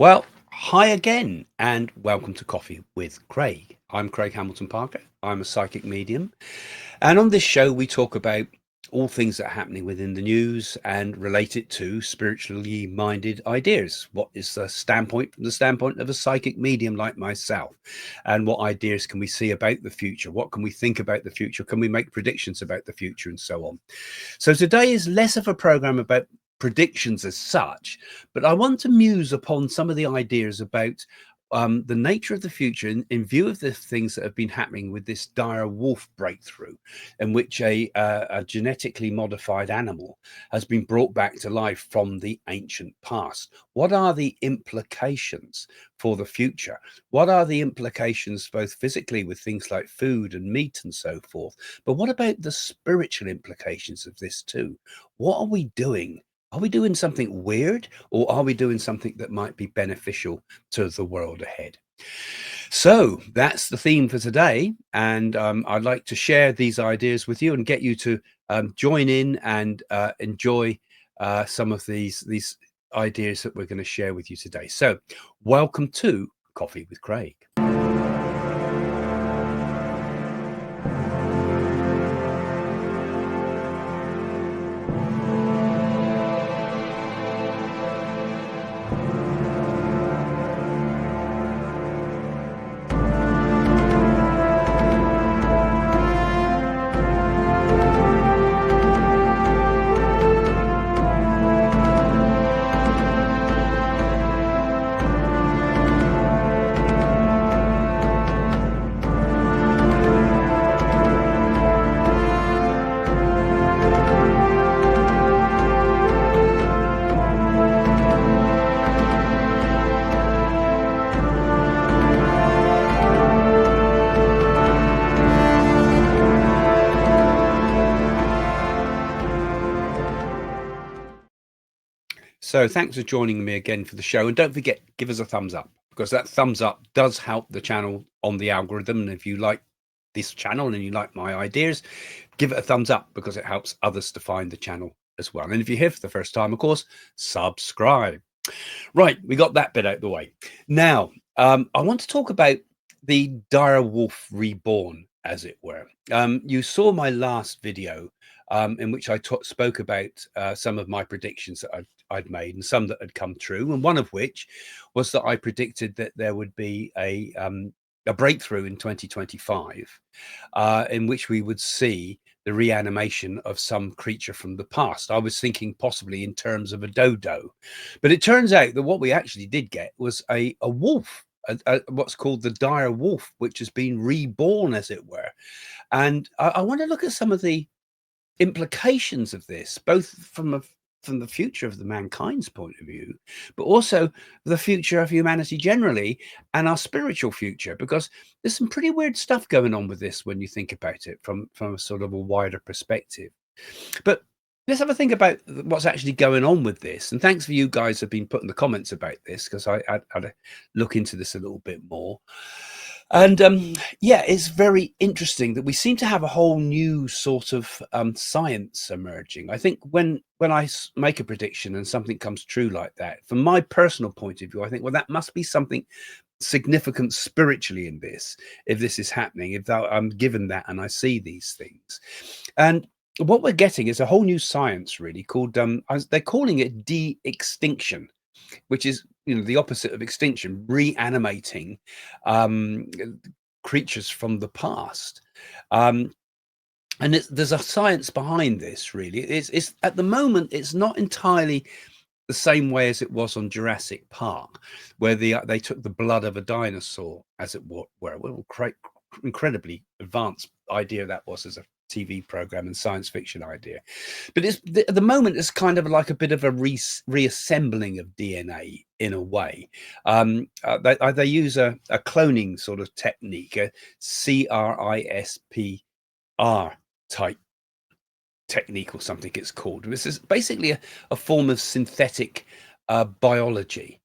Well, hi again, and welcome to Coffee with Craig. I'm Craig Hamilton Parker. I'm a psychic medium. And on this show, we talk about all things that are happening within the news and relate it to spiritually minded ideas. What is the standpoint from the standpoint of a psychic medium like myself? And what ideas can we see about the future? What can we think about the future? Can we make predictions about the future and so on? So today is less of a program about predictions as such, but I want to muse upon some of the ideas about the nature of the future in view of the things that have been happening with this dire wolf breakthrough, in which a genetically modified animal has been brought back to life from the ancient past. What are the implications for the future? What are the implications, both physically with things like food and meat and so forth? But what about the spiritual implications of this too? What are we doing? Are we doing something weird, or are we doing something that might be beneficial to the world ahead? So that's the theme for today. And I'd like to share these ideas with you and get you to join in and enjoy some of these ideas that we're going to share with you today. So welcome to Coffee with Craig. So thanks for joining me again for the show. And don't forget, give us a thumbs up, because that thumbs up does help the channel on the algorithm. And if you like this channel and you like my ideas, give it a thumbs up, because it helps others to find the channel as well. And if you're here for the first time, of course, subscribe. Right, we got that bit out of the way. Now, I want to talk about the dire wolf reborn, as it were. You saw my last video in which I spoke about some of my predictions that I'd made, and some that had come true, and one of which was that I predicted that there would be a breakthrough in 2025 in which we would see the reanimation of some creature from the past. I was thinking possibly in terms of a dodo, but it turns out that what we actually did get was a wolf, what's called the dire wolf, which has been reborn, as it were. And I want to look at some of the implications of this, both from the future of the mankind's point of view, but also the future of humanity generally, and our spiritual future, because there's some pretty weird stuff going on with this when you think about it from a sort of a wider perspective. But let's have a think about what's actually going on with this. And thanks for you guys have been putting the comments about this, because I had to look into this a little bit more. And yeah, it's very interesting that we seem to have a whole new sort of science emerging. I think when I make a prediction and something comes true like that, from my personal point of view, I think, well, that must be something significant spiritually in this, if this is happening, if I'm given that and I see these things. And what we're getting is a whole new science, really, called they're calling it de-extinction, which is, you know, the opposite of extinction, reanimating creatures from the past. And there's a science behind this, really. It's at the moment, it's not entirely the same way as it was on Jurassic Park, where they took the blood of a dinosaur, as it were. Well, incredibly advanced idea that was as a TV program and science fiction idea. But at the moment, it's kind of like a bit of a reassembling of DNA in a way. They use a cloning sort of technique, a CRISPR type technique or something it's called. This is basically a form of synthetic biology.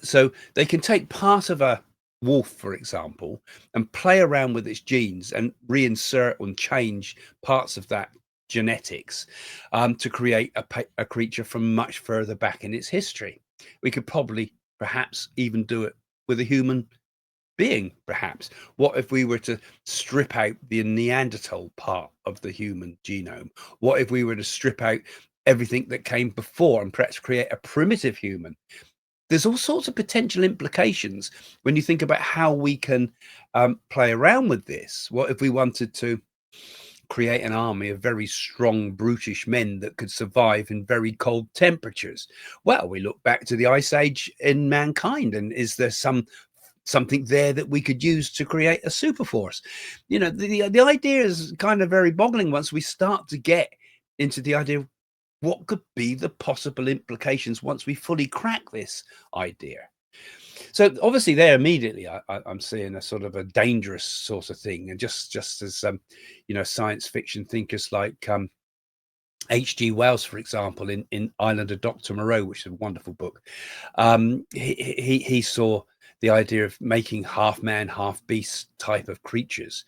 So they can take part of a wolf, for example, and play around with its genes and reinsert and change parts of that genetics to create a creature from much further back in its history. We could probably perhaps even do it with a human being, perhaps? What if we were to strip out the Neanderthal part of the human genome? What if we were to strip out everything that came before and perhaps create a primitive human? There's all sorts of potential implications when you think about how we can play around with this. What if we wanted to create an army of very strong, brutish men that could survive in very cold temperatures? Well, we look back to the Ice Age in mankind, and is there something there that we could use to create a super force? You know, the idea is kind of very boggling once we start to get into the idea of what could be the possible implications once we fully crack this idea. So obviously there immediately I'm seeing a sort of a dangerous sort of thing, and just as you know, science fiction thinkers like H.G. Wells, for example, in Island of Dr. Moreau, which is a wonderful book, he saw the idea of making half man, half beast type of creatures,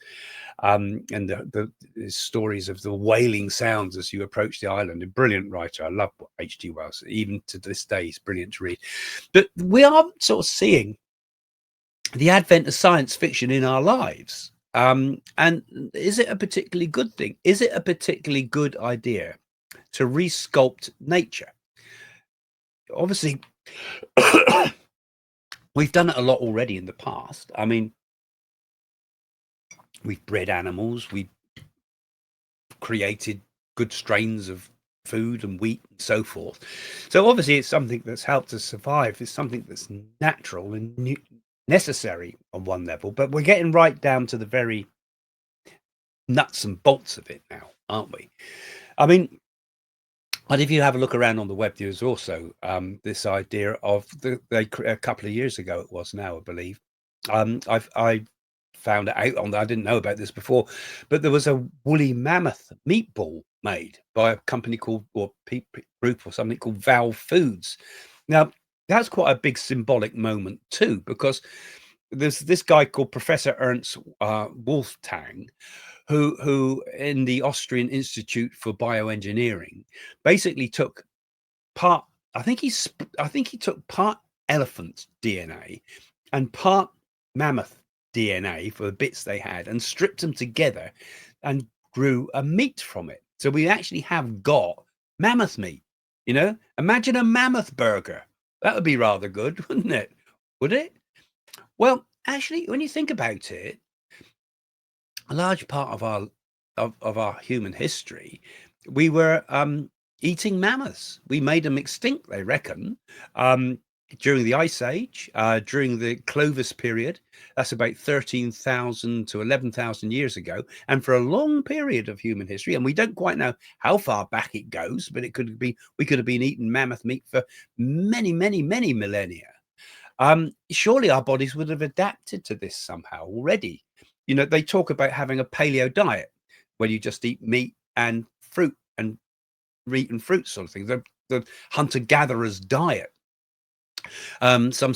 and the stories of the wailing sounds as you approach the island. A brilliant writer. I love H.G. Wells. Even to this day, he's brilliant to read. But we are sort of seeing the advent of science fiction in our lives. And is it a particularly good thing? Is it a particularly good idea to resculpt nature? Obviously, we've done it a lot already in the past. I mean, we've bred animals, we've created good strains of food and wheat and so forth. So obviously it's something that's helped us survive. It's something that's natural and necessary on one level, but we're getting right down to the very nuts and bolts of it now, aren't we? I mean, and if you have a look around on the web, there's also this idea of a couple of years ago, it was now, I believe. I found it out on. I didn't know about this before, but there was a woolly mammoth meatball made by a company called, or group or something called Valve Foods. Now that's quite a big symbolic moment too, because there's this guy called Professor Ernst Wolftang, who in the Austrian Institute for Bioengineering basically took part. I think he took part elephant DNA and part mammoth DNA for the bits they had and stripped them together and grew a meat from it. So we actually have got mammoth meat. You know, imagine a mammoth burger. That would be rather good, wouldn't it? Would it? Well, actually, when you think about it, a large part of our human history, we were eating mammoths. We made them extinct, they reckon, during the Ice Age, during the Clovis period. That's about 13,000 to 11,000 years ago, and for a long period of human history. And we don't quite know how far back it goes, but it could be we could have been eating mammoth meat for many, many, many millennia. Surely our bodies would have adapted to this somehow already. You know, they talk about having a paleo diet where you just eat meat and fruit and meat and fruit sort of thing. The hunter-gatherer's diet. Some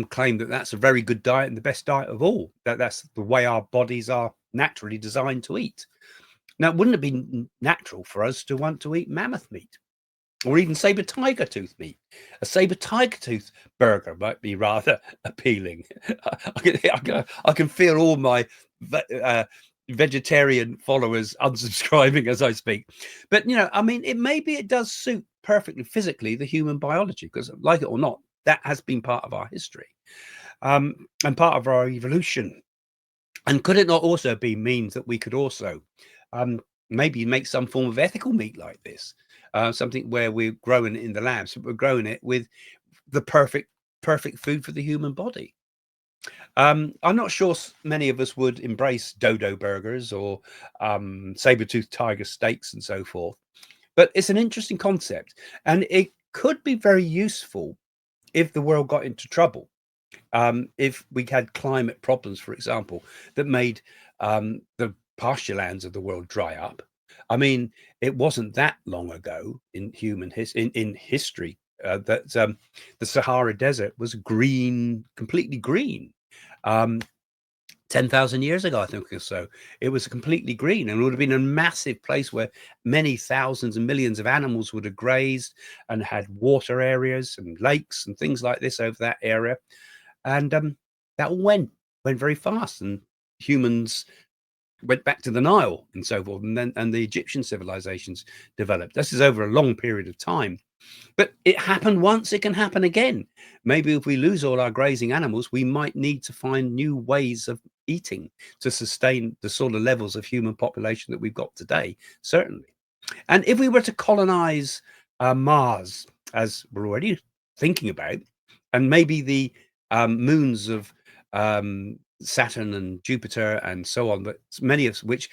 claim that that's a very good diet and the best diet of all. That's the way our bodies are naturally designed to eat. Now, wouldn't it be natural for us to want to eat mammoth meat? Or even saber tiger tooth meat? A saber tiger tooth burger might be rather appealing. I can feel all my vegetarian followers unsubscribing as I speak. But, you know, I mean, maybe it does suit perfectly physically the human biology, because, like it or not, that has been part of our history and part of our evolution. And could it not also be means that we could also maybe make some form of ethical meat like this? Something where we're growing it in the labs, but we're growing it with the perfect food for the human body. I'm not sure many of us would embrace dodo burgers or saber-toothed tiger steaks and so forth, but it's an interesting concept, and it could be very useful if the world got into trouble. If we had climate problems, for example, that made the pasture lands of the world dry up. I mean, it wasn't that long ago in human history that the Sahara Desert was green, completely green. 10,000 years ago, I think, or so. It was completely green, and it would have been a massive place where many thousands and millions of animals would have grazed and had water areas and lakes and things like this over that area. And that all went very fast, and humans went back to the Nile and so forth, and the Egyptian civilizations developed. This is over a long period of time. But it happened once, it can happen again. Maybe if we lose all our grazing animals, we might need to find new ways of eating to sustain the sort of levels of human population that we've got today, certainly. And if we were to colonize Mars, as we're already thinking about, and maybe the moons of Saturn and Jupiter and so on, but many of which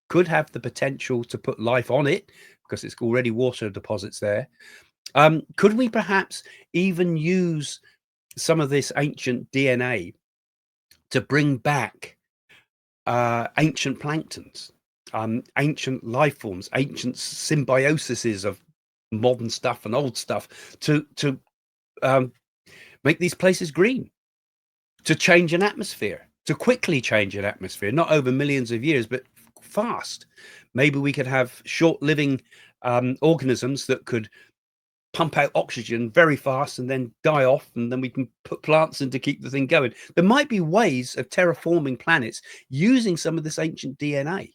could have the potential to put life on it because it's already water deposits there. Could we perhaps even use some of this ancient DNA to bring back ancient planktons, ancient life forms, ancient symbioses of modern stuff and old stuff to make these places green, to change an atmosphere, to quickly change an atmosphere, not over millions of years, but fast. Maybe we could have short-living organisms that could pump out oxygen very fast and then die off, and then we can put plants in to keep the thing going. There might be ways of terraforming planets using some of this ancient DNA.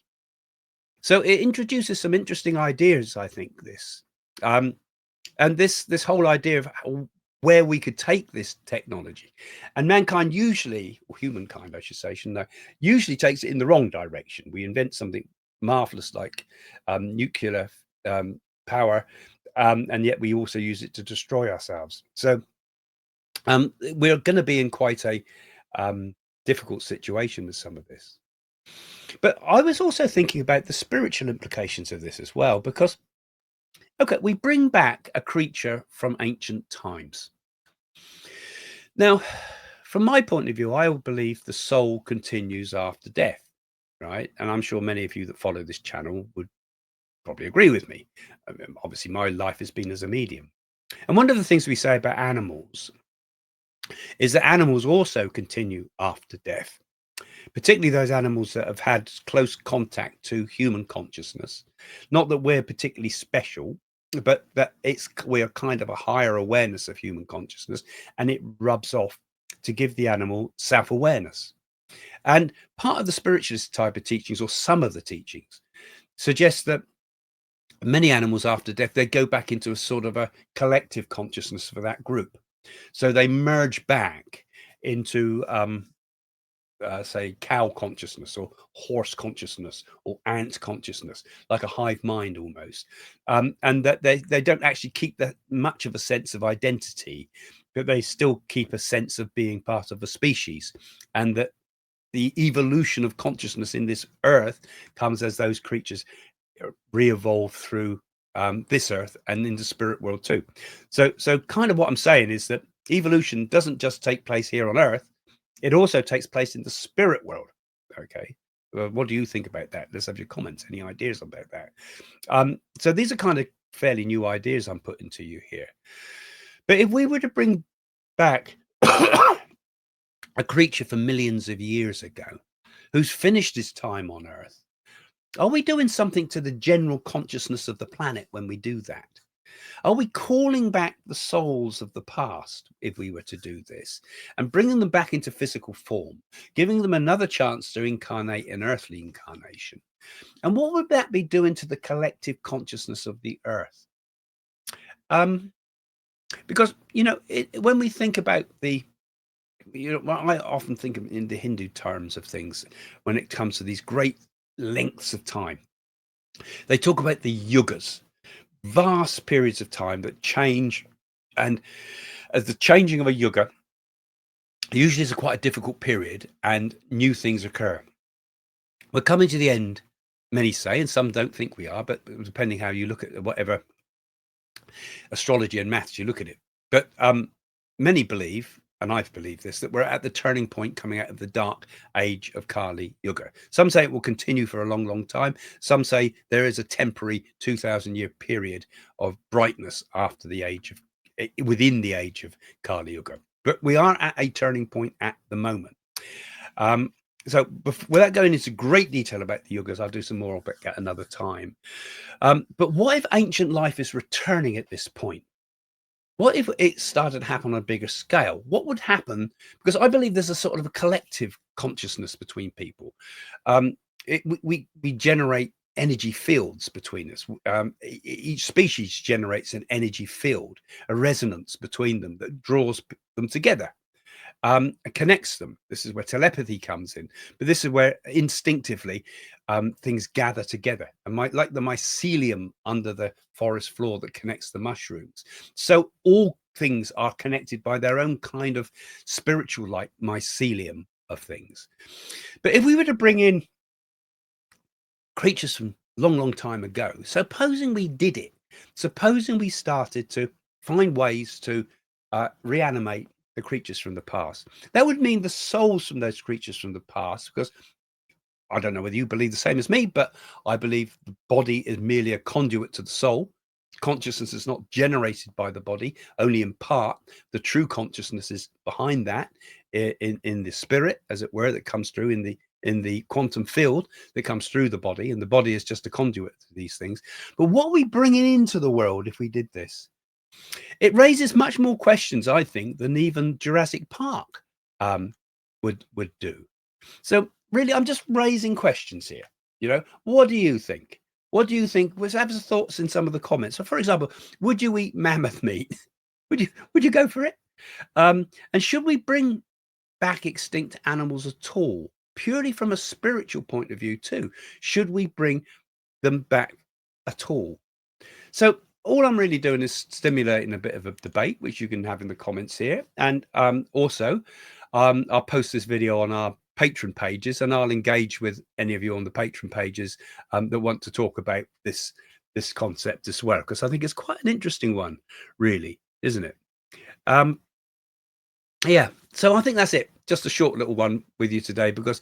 So it introduces some interesting ideas, I think, this. And this whole idea of where we could take this technology. And mankind usually, or humankind, I should say, usually takes it in the wrong direction. We invent something marvelous like nuclear power, and yet we also use it to destroy ourselves. So we're going to be in quite a difficult situation with some of this. But I was also thinking about the spiritual implications of this as well, because, okay, we bring back a creature from ancient times. Now, from my point of view, I believe the soul continues after death, right? And I'm sure many of you that follow this channel would probably agree with me. Obviously, my life has been as a medium. And one of the things we say about animals is that animals also continue after death, particularly those animals that have had close contact to human consciousness. Not that we're particularly special, but that we're kind of a higher awareness of human consciousness, and it rubs off to give the animal self-awareness. And part of the spiritualist type of teachings, or some of the teachings, suggests that many animals after death, they go back into a sort of a collective consciousness for that group. So they merge back into say cow consciousness or horse consciousness or ant consciousness, like a hive mind almost, and that they don't actually keep that much of a sense of identity, but they still keep a sense of being part of a species, and that the evolution of consciousness in this earth comes as those creatures re-evolve through this earth and in the spirit world too. So kind of what I'm saying is that evolution doesn't just take place here on earth, it also takes place in the spirit world. Okay, what do you think about that? Let's have your comments, any ideas about that. So these are kind of fairly new ideas I'm putting to you here. But if we were to bring back a creature from millions of years ago who's finished his time on earth, are we doing something to the general consciousness of the planet when we do that? Are we calling back the souls of the past if we were to do this and bringing them back into physical form, giving them another chance to incarnate an earthly incarnation? And what would that be doing to the collective consciousness of the earth? Because, when we think about I often think of in the Hindu terms of things when it comes to these great lengths of time. They talk about the yugas, vast periods of time that change, and as the changing of a yuga usually is quite a difficult period and new things occur. We're coming to the end, many say, and some don't think we are, but depending how you look at whatever astrology and maths you look at it. But many believe, and I've believed this, that we're at the turning point coming out of the dark age of Kali Yuga. Some say it will continue for a long, long time. Some say there is a temporary 2,000-year period of brightness after the age of, within the age of Kali Yuga. But we are at a turning point at the moment. So without going into great detail about the yugas, I'll do some more of it at another time. But what if ancient life is returning at this point? What if it started to happen on a bigger scale? What would happen? Because I believe there's a sort of a collective consciousness between people. We generate energy fields between us. Each species generates an energy field, a resonance between them that draws them together. And connects them. This is where telepathy comes in, but this is where instinctively things gather together, and like the mycelium under the forest floor that connects the mushrooms. So all things are connected by their own kind of spiritual, like mycelium of things. But if we were to bring in creatures from long time ago, supposing we did it, supposing we started to find ways to reanimate the creatures from the past, that would mean the souls from those creatures from the past, because I don't know whether you believe the same as me, but I believe the body is merely a conduit to the soul. Consciousness is not generated by the body, only in part. The true consciousness is behind that, in the spirit, as it were, that comes through in the quantum field that comes through the body, and the body is just a conduit to these things. But what are we bringing into the world if we did this? It raises much more questions, I think, than even Jurassic Park would do. So really, I'm just raising questions here. You know, what do you think? What do you think? Let's have some thoughts in some of the comments. So, for example, would you eat mammoth meat? Would you go for it? And should we bring back extinct animals at all, purely from a spiritual point of view too? Should we bring them back at all? So all I'm really doing is stimulating a bit of a debate, which you can have in the comments here. And also, I'll post this video on our Patreon pages, and I'll engage with any of you on the Patreon pages that want to talk about this concept as well, because I think it's quite an interesting one, really, isn't it? Yeah, so I think that's it. Just a short little one with you today, because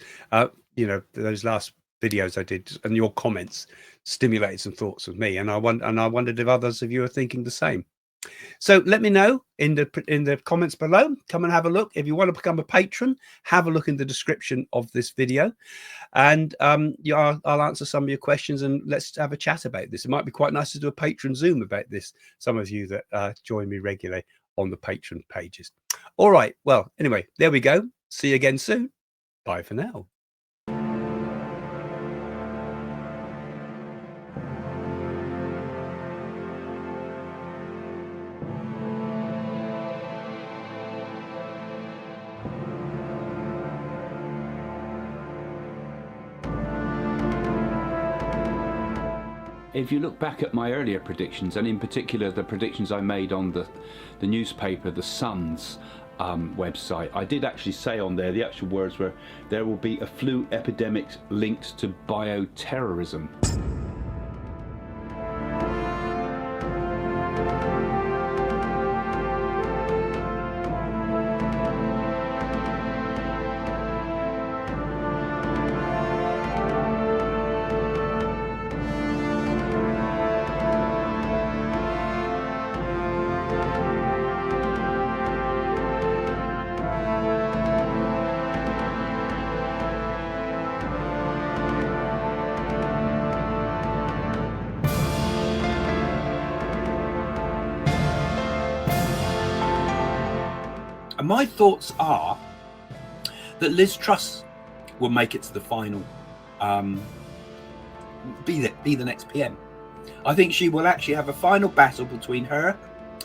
you know, those last videos I did and your comments stimulated some thoughts with me, and I wondered if others of you are thinking the same. So let me know in the comments below. Come and have a look. If you want to become a patron, have a look in the description of this video, and yeah, I'll answer some of your questions, and let's have a chat about this. It might be quite nice to do a patron Zoom about this. Some of you that join me regularly on the Patreon pages. All right. Well, anyway, there we go. See you again soon. Bye for now. If you look back at my earlier predictions, and in particular the predictions I made on the newspaper, the Sun's website, I did actually say on there, the actual words were, there will be a flu epidemic linked to bioterrorism. And my thoughts are that Liz Truss will make it to the final, be the next PM. I think she will actually have a final battle between her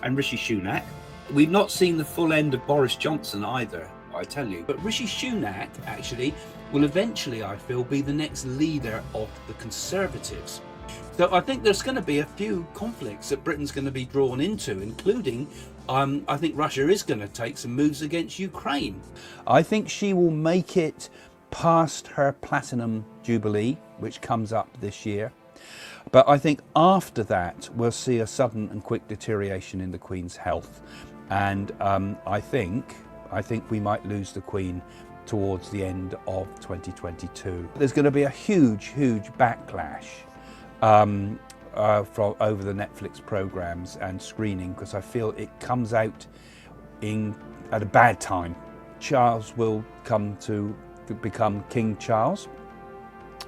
and Rishi Sunak. We've not seen the full end of Boris Johnson either, I tell you. But Rishi Sunak actually will eventually, I feel, be the next leader of the Conservatives. So I think there's going to be a few conflicts that Britain's going to be drawn into, including I think Russia is going to take some moves against Ukraine. I think she will make it past her platinum jubilee, which comes up this year. But I think after that, we'll see a sudden and quick deterioration in the Queen's health. And I think we might lose the Queen towards the end of 2022. There's going to be a huge backlash from over the Netflix programs and screening, because I feel it comes out at a bad time. Charles will come to to become King Charles.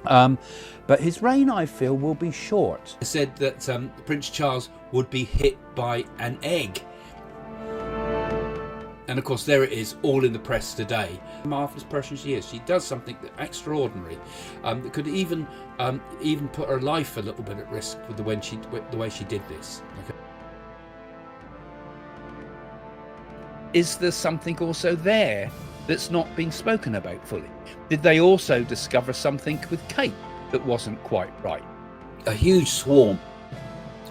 But his reign, I feel, will be short. I said that Prince Charles would be hit by an egg. And of course, there it is, all in the press today. Marvelous person she is. She does something extraordinary that could even put her life a little bit at risk with the way she did this. Okay. Is there something also there that's not being spoken about fully? Did they also discover something with Kate that wasn't quite right? A huge swarm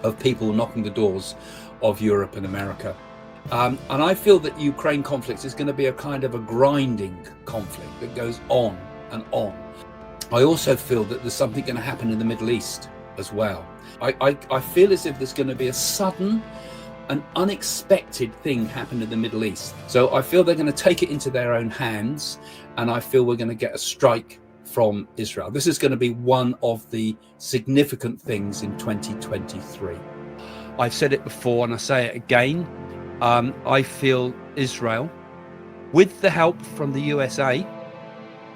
of people knocking the doors of Europe and America. And I feel that Ukraine conflict is going to be a kind of a grinding conflict that goes on and on. I also feel that there's something going to happen in the Middle East as well. I feel as if there's going to be a sudden an unexpected thing happen in the Middle East. So I feel they're going to take it into their own hands, and I feel we're going to get a strike from Israel. This is going to be one of the significant things in 2023. I've said it before and I say it again. I feel Israel, with the help from the USA,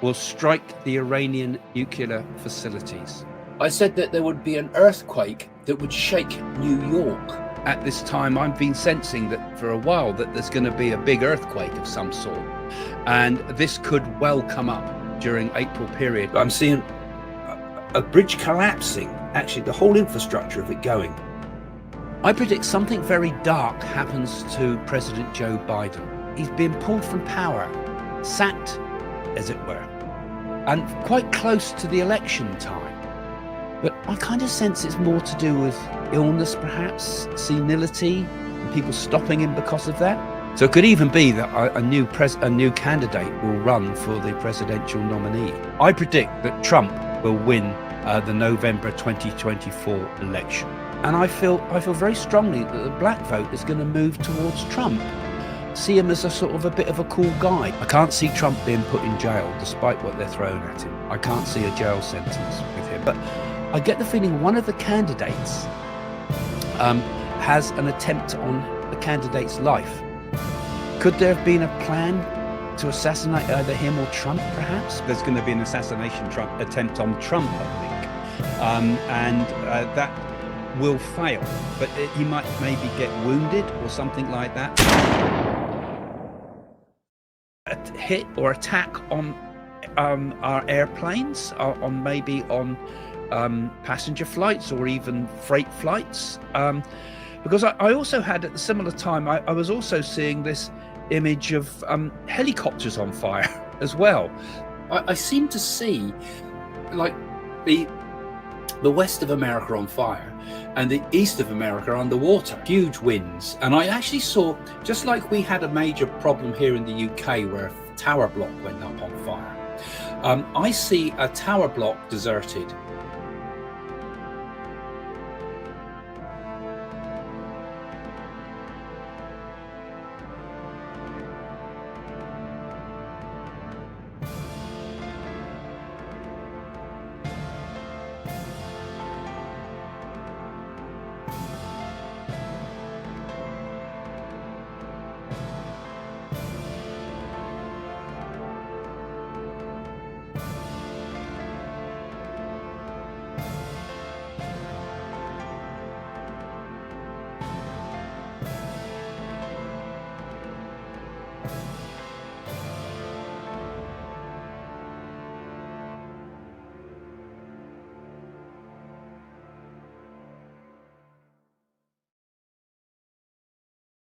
will strike the Iranian nuclear facilities. I said that there would be an earthquake that would shake New York. At this time, I've been sensing that for a while that there's going to be a big earthquake of some sort. And this could well come up during April period. I'm seeing a bridge collapsing, actually the whole infrastructure of it going. I predict something very dark happens to President Joe Biden. He's been pulled from power, sacked, as it were, and quite close to the election time. But I kind of sense it's more to do with illness, perhaps, senility, and people stopping him because of that. So it could even be that a new candidate will run for the presidential nominee. I predict that Trump will win the November 2024 election. And I feel very strongly that the black vote is going to move towards Trump. See him as a sort of a bit of a cool guy. I can't see Trump being put in jail despite what they're throwing at him. I can't see a jail sentence with him. But I get the feeling one of the candidates has an attempt on the candidate's life. Could there have been a plan to assassinate either him or Trump, perhaps? There's going to be an assassination attempt on Trump, I think. That will fail, but he might maybe get wounded or something like that. A hit or attack on our airplanes, on passenger flights or even freight flights. Because I also had at a similar time, I was also seeing this image of helicopters on fire as well. I seem to see like the west of America on fire and the east of America underwater, huge winds. And I actually saw, just like we had a major problem here in the UK where a tower block went up on fire, I see a tower block deserted